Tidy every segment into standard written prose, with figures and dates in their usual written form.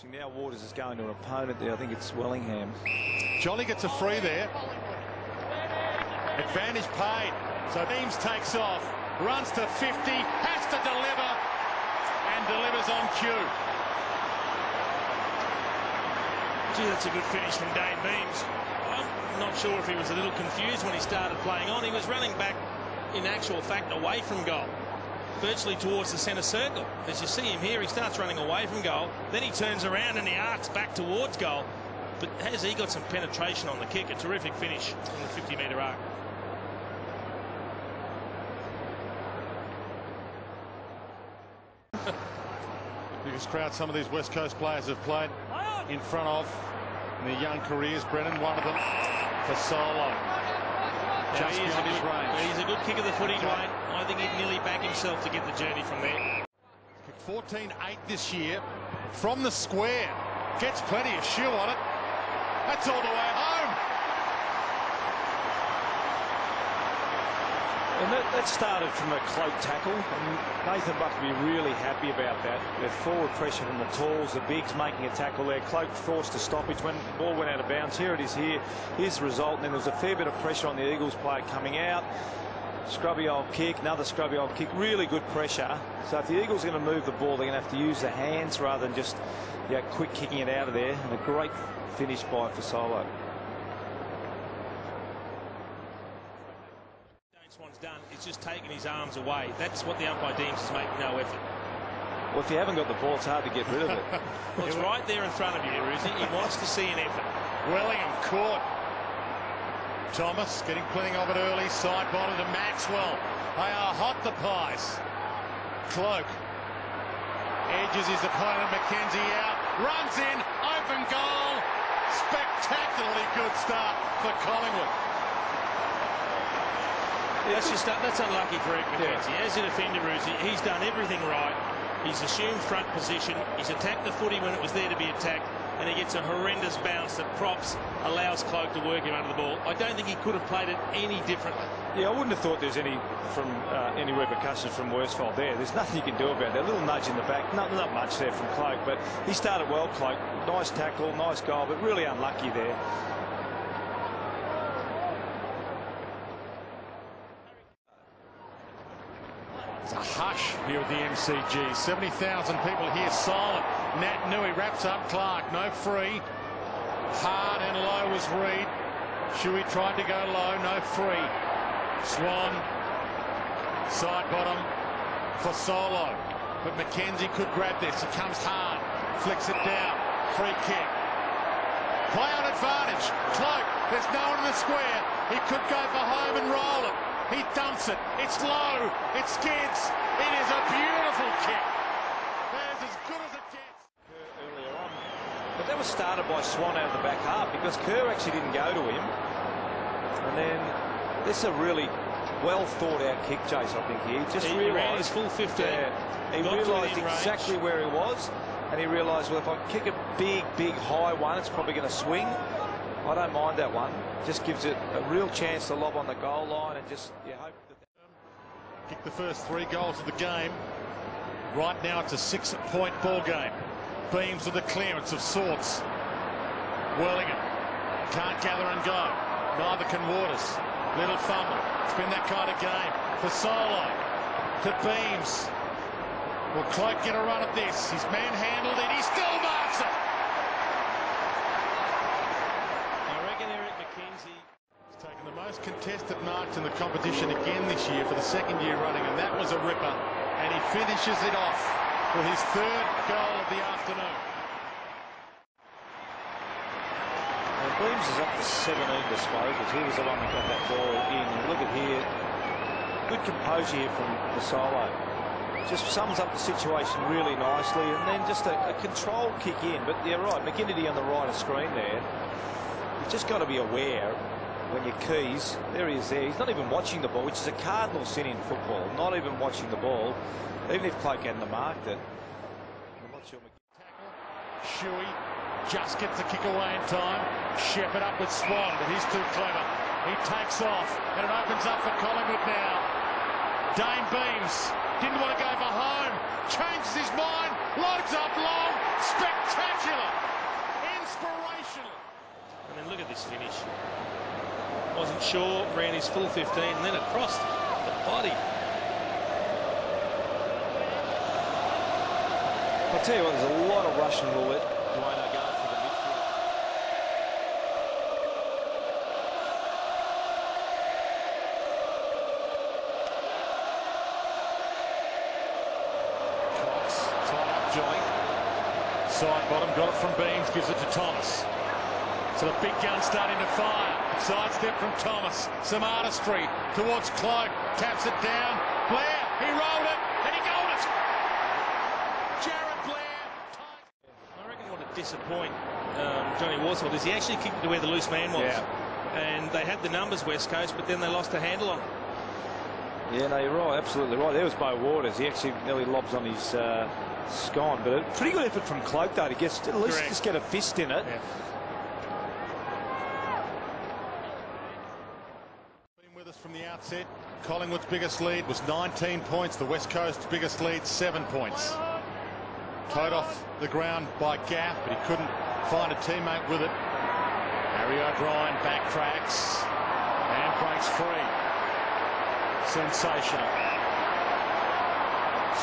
Interesting. Now Waters is going to an opponent there. I think it's Wellingham. Jolly gets a free there. Advantage paid. So Beams takes off, runs to 50, has to deliver, and delivers on cue. Gee, that's a good finish from Dane Beams. I'm not sure if he was a little confused when he started playing on. He was running back, in actual fact, away from goal, virtually towards the centre circle. As you see him here, he starts running away from goal, then he turns around and he arcs back towards goal. But has he got some penetration on the kick? A terrific finish on the 50-metre arc. Biggest crowd some of these West Coast players have played in front of in their young careers. Brennan, one of them for solo. Just beyond his range. He's a good kick of the footy, Dwayne. I think he'd nearly back himself to get the journey from there. 14-8 this year from the square. Gets plenty of shoe on it. That's all the way home. And that started from a cloak tackle, and Nathan Buck will be really happy about that. The forward pressure from the talls, the bigs making a tackle there. Cloak forced a stoppage when the ball went out of bounds. Here it is here. Here's the result, and then there was a fair bit of pressure on the Eagles player coming out. Scrubby old kick, another scrubby old kick, really good pressure. So if the Eagles are going to move the ball, they're going to have to use their hands rather than just quick kicking it out of there. And a great finish by Fasolo. Swan's done is just taking his arms away. That's what the umpire deems as making no effort. Well, if you haven't got the ball, it's hard to get rid of it. Well, it's right there in front of you, Ruzi. He wants to see an effort. Wellingham caught. Thomas getting plenty of it early. Side bottom to Maxwell. They are hot, the Pies. Cloak edges his opponent, McKenzie out. Runs in. Open goal. Spectacularly good start for Collingwood. That's unlucky for Eric McKenzie. As a defender, Ruzi, he's done everything right. He's assumed front position. He's attacked the footy when it was there to be attacked, and he gets a horrendous bounce that props allows Cloak to work him under the ball. I don't think he could have played it any differently. Yeah, I wouldn't have thought there's any repercussions from Worsfold there. There's nothing you can do about that. A little nudge in the back, not much there from Cloak, but he started well, Cloak. Nice tackle, nice goal, but really unlucky there. It's a hush here at the MCG. 70,000 people here silent. Nat Nui wraps up Clark. No free. Hard and low was Reed. Shuey tried to go low. No free. Swan. Side bottom for Solo. But McKenzie could grab this. He comes hard. Flicks it down. Free kick. Play on advantage. Cloak. There's no one in the square. He could go for home and roll it. He dumps it. It's low. It skids. It is a beautiful kick. There's as good as it gets. Earlier on. But that was started by Swan out of the back half because Kerr actually didn't go to him. And then this is a really well thought out kick, Jace, I think here. Just ran his full 15. He realised exactly where he was. And he realised, well, if I kick a big, high one, it's probably going to swing. I don't mind that one. Just gives it a real chance to lob on the goal line and just hope that. Kicked the first 3 goals of the game. Right now it's a 6-point ball game. Beams with a clearance of sorts. Wellingham can't gather and go. Neither can Waters. Little fumble. It's been that kind of game. For Solo to Beams. Will Cloak get a run at this? He's manhandled it. He still marks it. He's taken the most contested marks in the competition again this year for the 2nd year running, and that was a ripper. And he finishes it off with his 3rd goal of the afternoon. Well, Beams is up to 17 disposals. He was the one that got that ball in. Look at here. Good composure here from Fasolo. Just sums up the situation really nicely, and then just a controlled kick in. But you're right, McKinney on the right of screen there. You've just got to be aware when your keys, there he is there. He's not even watching the ball, which is a cardinal sin in football. Not even watching the ball, even if Cloak hadn't marked it. I'm not sure. Shuey just gets the kick away in time. Shepherd up with Swan, but he's too clever. He takes off, and it opens up for Collingwood now. Dane Beams didn't want to go for home. Changes his mind. Loads up long. Spectacular. Inspirational. And then look at this finish. Wasn't sure, ran his full 15 and then across the body. I'll tell you what, there's a lot of Russian roulette. Duano going for the midfield. Cox, tied up joint. Side bottom, got it from Beams, gives it to Thomas. So the big gun starting to fire. Sidestep from Thomas. Some artistry towards Cloak. Taps it down. Blair, he rolled it and he goaled it. Jared Blair. I reckon what would disappoint Johnny Warsford is he actually kicked it to where the loose man was. Yeah. And they had the numbers, West Coast, but then they lost the handle on it. Yeah, no, you're right, absolutely right. There was Bo Waters. He actually nearly lobs on his scone, but a pretty good effort from Cloak though to get at least just get a fist in it. Yeah. With us from the outset, Collingwood's biggest lead was 19 points. The West Coast's biggest lead, 7 points. Towed off the ground by Gaff, but he couldn't find a teammate with it. Harry O'Brien backtracks and breaks free. Sensational.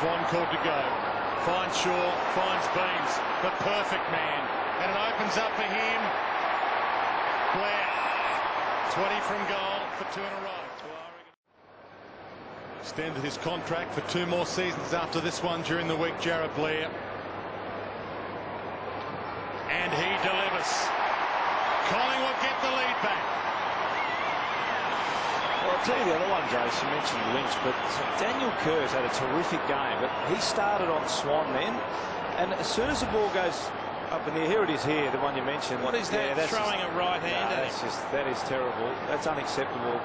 Swan called to go. Finds Shaw, finds Beams, but perfect man. And it opens up for him. Blair, 20 from goal for 2 in a row. Extended his contract for 2 more seasons after this one during the week, Jared Blair. And he delivers. Collingwood get the lead back. Well, I'll tell you the other one, Jace, you mentioned Lynch, but Daniel Kerr's had a terrific game, but he started on Swan then, and as soon as the ball goes up in the air, here it is here, the one you mentioned. What is that? Yeah, that's throwing just, a right hand at him? That is terrible. That's unacceptable.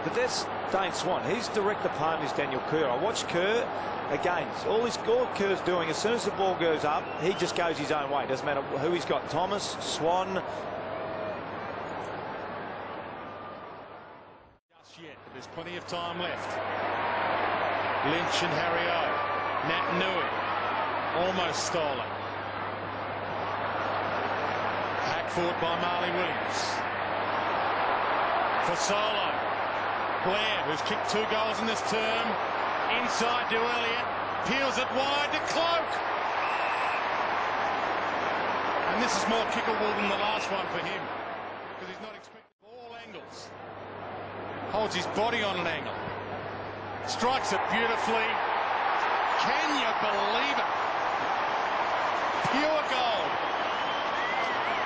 But that's Dane Swan. His direct opponent is Daniel Kerr. I watched Kerr again. All Kerr's doing, as soon as the ball goes up, he just goes his own way. Doesn't matter who he's got. Thomas, Swan. Just yet, but there's plenty of time left. Lynch and Harry O. Nat Nui almost stolen. Hacked forward by Marley Williams. For Solo. Blair, who's kicked 2 goals in this term, inside to Elliott, peels it wide to Cloak. And this is more kickable than the last one for him, because he's not expecting all angles. Holds his body on an angle. Strikes it beautifully. Can you believe it? Pure gold.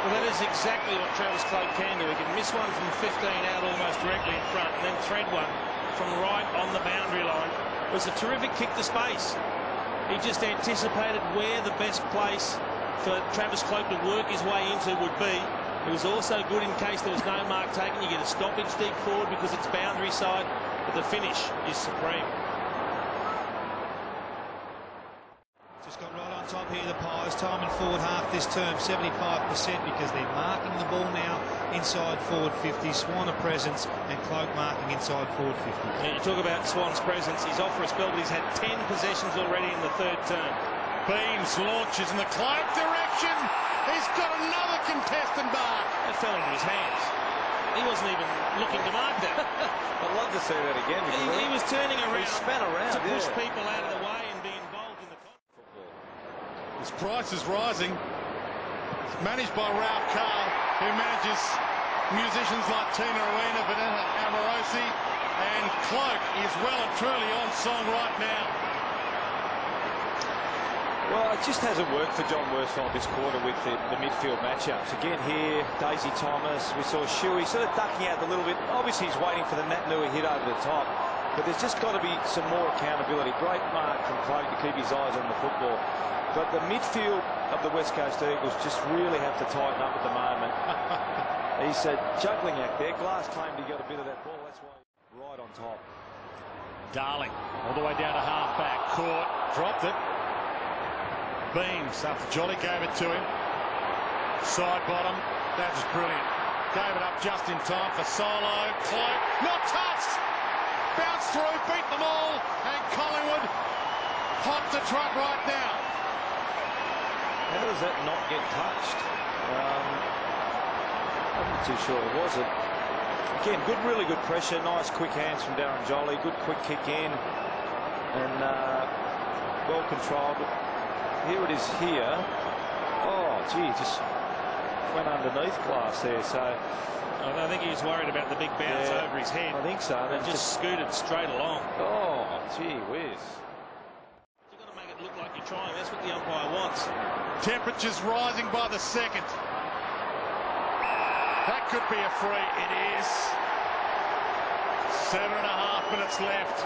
Well, that is exactly what Travis Cloak can do. He can miss one from 15 out almost directly in front and then thread one from right on the boundary line. It was a terrific kick to space. He just anticipated where the best place for Travis Cloak to work his way into would be. It was also good in case there was no mark taken. You get a stoppage deep forward because it's boundary side, but the finish is supreme. Just got right on top here, the Pies. Time in forward half this term, 75%, because they're marking the ball now inside forward 50. Swan a presence and Cloak marking inside forward 50. Yeah, you talk about Swan's presence. He's off for a spell, but he's had 10 possessions already in the 3rd term. Beams launches in the Cloak direction. He's got another contested mark. That fell into his hands. He wasn't even looking to mark that. I'd love to see that again. He was turning around, span around to push people out of the way and be involved in the football. His price is rising. It's managed by Ralph Carl, who manages musicians like Tina Rowena, Vanessa Amorosi, and Cloak is well and truly on song right now. Well, it just hasn't worked for John Worsfold this quarter with the midfield matchups. Again here, Daisy Thomas, we saw Shuey sort of ducking out a little bit. Obviously he's waiting for the Nat Nui hit over the top, but there's just got to be some more accountability. Great mark from Cloak to keep his eyes on the football. But the midfield of the West Coast Eagles just really have to tighten up at the moment. He's a juggling act there. Glass claimed he got a bit of that ball. That's why he's right on top. Darling, all the way down to half-back. Caught, dropped it. Beams after Jolly gave it to him. Side bottom. That was brilliant. Gave it up just in time for Solo. Cloak, not touched. Bounce through, beat them all, and Collingwood hot to trot right now. How does that not get touched? I'm not too sure, was it? Again, really good pressure, nice quick hands from Darren Jolly, good quick kick in, and well controlled. Here it is here. Oh, gee, just went underneath glass there, so... I think he was worried about the big bounce over his head. I think so. And just scooted straight along. Oh, gee whiz. You've got to make it look like you're trying. That's what the umpire wants. Temperatures rising by the second. That could be a free. It is. 7.5 minutes left.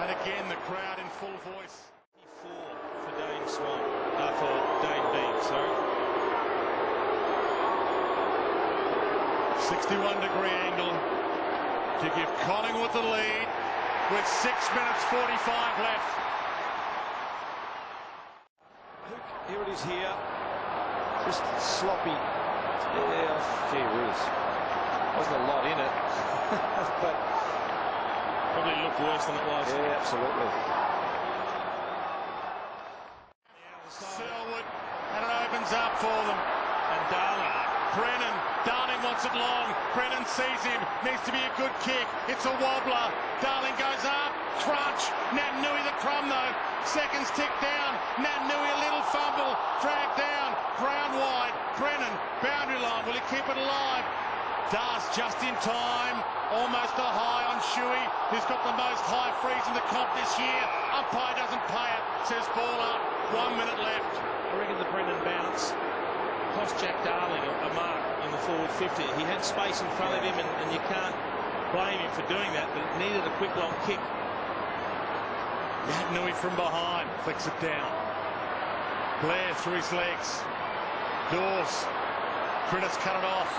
And again, the crowd in full voice. 4 for Dane Swan. For Dane Beam, sorry. 61-degree angle to give Collingwood the lead with 6 minutes 45 left. Here it is here. Just sloppy. Yeah, gee whiz. Wasn't a lot in it. But probably looked worse than it was. Yeah, absolutely. Selwood, and it opens up for them. And Darling wants it long. Brennan sees him. Needs to be a good kick. It's a wobbler. Darling goes up. Crunch. Naitanui the crumb though. Seconds tick down. Naitanui a little fumble. Dragged down. Brown wide. Brennan. Boundary line. Will he keep it alive? Does just in time. Almost a high on Shuey, who's got the most high frees in the comp this year. Umpire doesn't pay it. Says ball up. 1 minute left. I reckon the Brennan bounce cost Jack Darling a mark in the forward 50. He had space in front of him, and you can't blame him for doing that, but it needed a quick long kick. Naitanui from behind flicks it down. Blair through his legs. Dawes. Critters cut it off.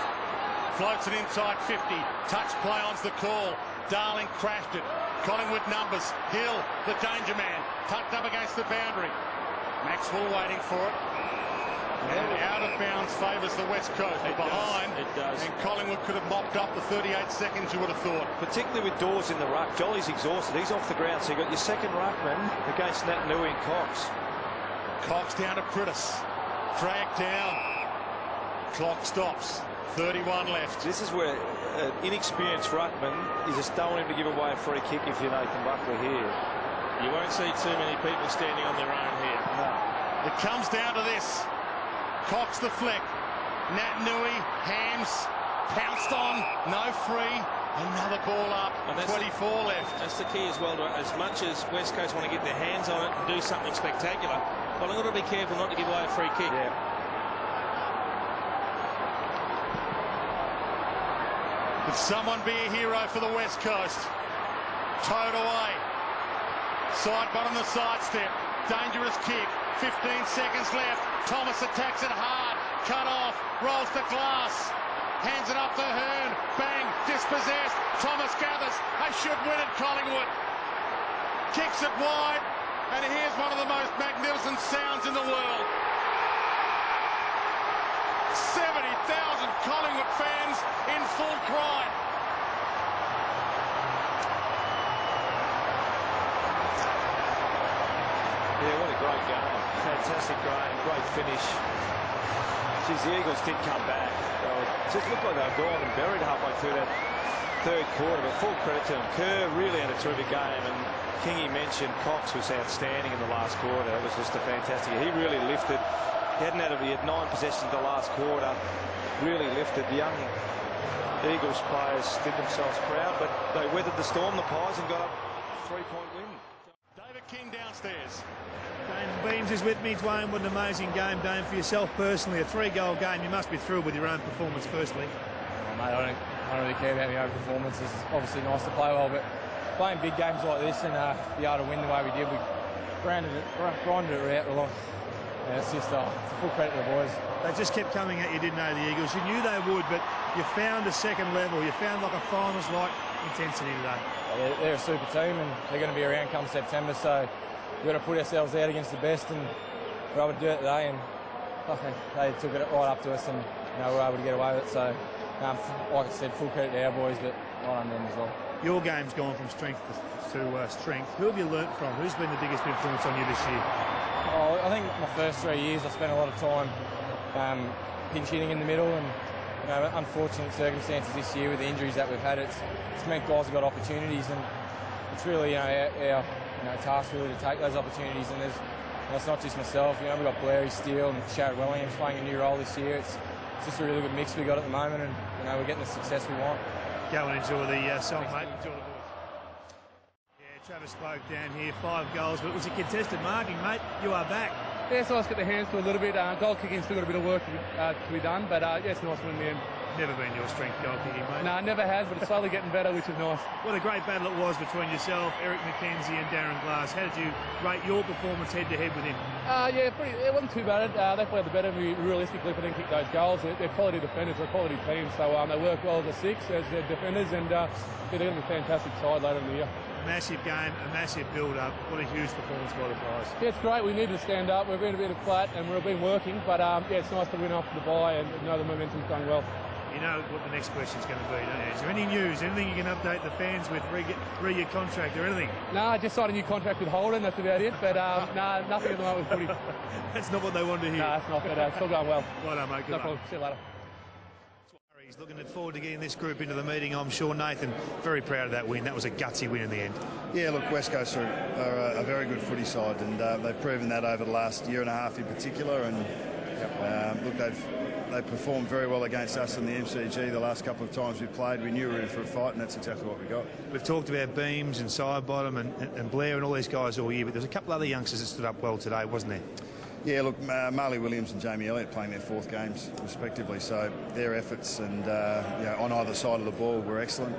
Floats it inside 50. Touch play on's the call. Darling crashed it. Collingwood numbers. Hill, the danger man, tucked up against the boundary. Maxwell waiting for it. And out of bounds favours the West Coast. Behind, it does. And Collingwood could have mopped up the 38 seconds, you would have thought. Particularly with Dawes in the ruck. Jolly's exhausted. He's off the ground, so you've got your second ruckman against Naitanui and Cox. Cox down to Pritis. Dragged down. Clock stops. 31 left. This is where inexperienced ruckman, you just don't want him to give away a free kick if you're Nathan Buckley here. You won't see too many people standing on their own here. No. It comes down to this. Cox the flick. Naitanui, hands, pounced on, no free. Another ball up, and 24 left. That's the key as well. As much as West Coast want to get their hands on it and do something spectacular, Collingwood will be careful not to give away a free kick. Yeah. Could someone be a hero for the West Coast? Towed away. Side bottom the sidestep. Dangerous kick. 15 seconds left. Thomas attacks it hard. Cut off. Rolls the glass. Hands it up to Hearn. Bang. Dispossessed. Thomas gathers. They should win at Collingwood. Kicks it wide. And here's one of the most magnificent sounds in the world. 70,000 Collingwood fans in full cry. Yeah, what a great game. Fantastic game. Great finish. Geez, the Eagles did come back. It just looked like they were gone and buried halfway through that third quarter, but full credit to him. Kerr really had a terrific game, and Kingy mentioned Cox was outstanding in the last quarter. It was just a fantastic. He really lifted. He had 9 possessions in the last quarter. Really lifted. The young Eagles players did themselves proud, but they weathered the storm, the Pies, and got a 3-point win. David King downstairs. Dane Beams is with me. Dwayne, what an amazing game, Dane, for yourself personally. A 3-goal game. You must be thrilled with your own performance, firstly. Oh, mate, I don't really care about my own performance. It's obviously nice to play well, but playing big games like this and be able to win the way we did, we grinded it out a lot. Yeah, it's just full credit to the boys. They just kept coming at you, didn't they, the Eagles? You knew they would, but you found a second level. You found like a finals-like intensity today. Yeah, they're a super team, and they're going to be around come September, so we've got to put ourselves out against the best, and we're able to do it today, and they took it right up to us, and we're able to get away with it. So, like I said, full credit to our boys, but well done them as well. Your game's gone from strength to strength. Who have you learnt from? Who's been the biggest influence on you this year? Oh, I think my first 3 years I spent a lot of time pinch hitting in the middle, and unfortunate circumstances this year with the injuries that we've had, it's meant guys have got opportunities, and it's really our task really to take those opportunities. And it's not just myself. We've got Blair Steele and Sharrod Williams playing a new role this year. It's just a really good mix we got at the moment, and we're getting the success we want. Go and enjoy the song, mate. Enjoy the boys. Yeah, Travis spoke down here, 5 goals, but it was a contested marking, mate. You are back. Yeah, it's nice to get the hands to a little bit. Goal kicking still got a bit of work to be done, but yeah, it's nice when in the end. Never been your strength, goal kicking, mate. No, never has, but it's slowly getting better, which is nice. What a great battle it was between yourself, Eric McKenzie and Darren Glass. How did you rate your performance head-to-head with him? Yeah, it wasn't too bad. They played the better realistically if they didn't kick those goals. They're quality defenders, they're a quality team, so they work well as a 6 as their defenders, and they're going to be a fantastic side later in the year. Massive game, a massive build-up. What a huge performance by the guys. Yeah, it's great. We needed to stand up. We've been a bit flat, and we've been working, but yeah, it's nice to win after the bye and know the momentum's going well. You know what the next question's going to be, don't you? Is there any news, anything you can update the fans with, re your contract or anything? No, I just signed a new contract with Holden, that's about it, but no, nothing at the moment with footy. That's not what they wanted to hear. No, that's not, but it's still going well. Well done, mate. Good no luck. problem. See you later. He's looking forward to getting this group into the meeting, I'm sure. Nathan, very proud of that win. That was a gutsy win in the end. Yeah, look, West Coast are a very good footy side, and they've proven that over the last year and a half in particular. And look, they've performed very well against us in the MCG the last couple of times we played. We knew we were in for a fight, and that's exactly what we got. We've talked about Beams and Sidebottom and Blair and all these guys all year, but there's a couple of other youngsters that stood up well today, wasn't there? Yeah, look, Marley Williams and Jamie Elliott playing their 4th games respectively, so their efforts and on either side of the ball were excellent.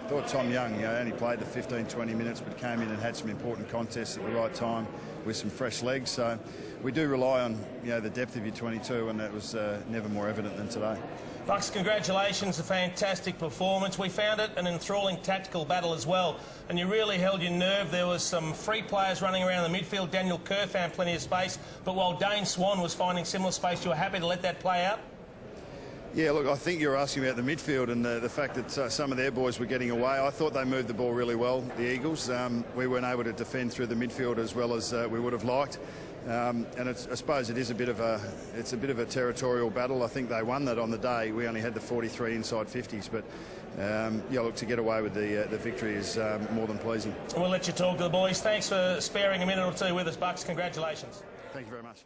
Thought Tom Young only played the 15-20 minutes, but came in and had some important contests at the right time with some fresh legs. So we do rely on the depth of your 22, and that was never more evident than today. Bucks, congratulations, a fantastic performance. We found it an enthralling tactical battle as well, and you really held your nerve. There was some free players running around the midfield. Daniel Kerr found plenty of space, but while Dane Swan was finding similar space, you were happy to let that play out? Yeah, look, I think you're asking about the midfield and the fact that some of their boys were getting away. I thought they moved the ball really well, the Eagles. We weren't able to defend through the midfield as well as we would have liked. And I suppose it is a bit of a territorial battle. I think they won that on the day. We only had the 43 inside 50s, but yeah, look, to get away with the victory is more than pleasing. We'll let you talk to the boys. Thanks for sparing a minute or two with us, Bucks. Congratulations. Thank you very much.